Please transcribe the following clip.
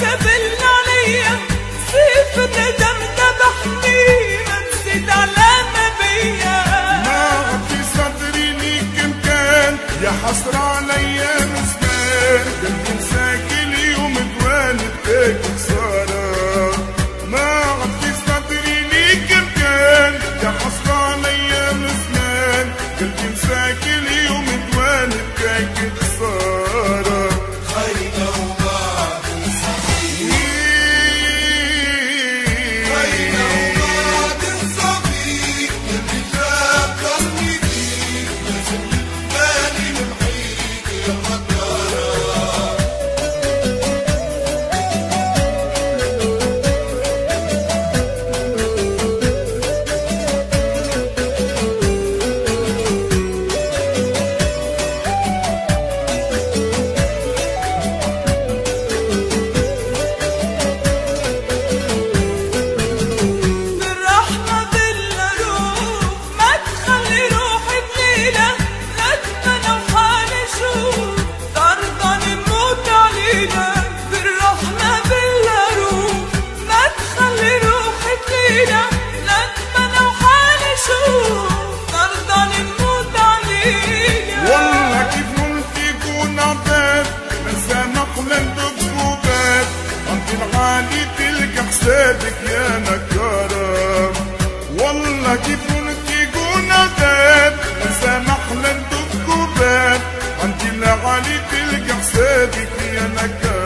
جبل عليا سيف الندم ذبحني ما نسيت علامة بيا. ما في صدري ليك مكان يا حسرة عليا مسكان قلبي انساك اليوم توالد هيك خسارة. ما في صدري ليك مكان يا حسرة عليا مسكان قلبي انساك اليوم توالد هيك خسارة. خينا وما تنسى خينا وما تنسى فيك اللي فكرني فيك لازم بالي نمحيك يا غدارة. بالرحمة بالروح ما تخلي روحي بليلة ندمانة وحالي شوف ترضى نموت علينا. بالرحمة بالروح ما تخلي روحي بليلة ندمانة وحالي شوف ترضى نموت علينا. والله كيف ممكن يكون عباد مسامح لندق جوبات انت العالي تلقى حسابك يا نكارة. والله كيف ممكن يكون عباد مسامح لندق جوبات انت العالي تلقى حسابك يا نكارة.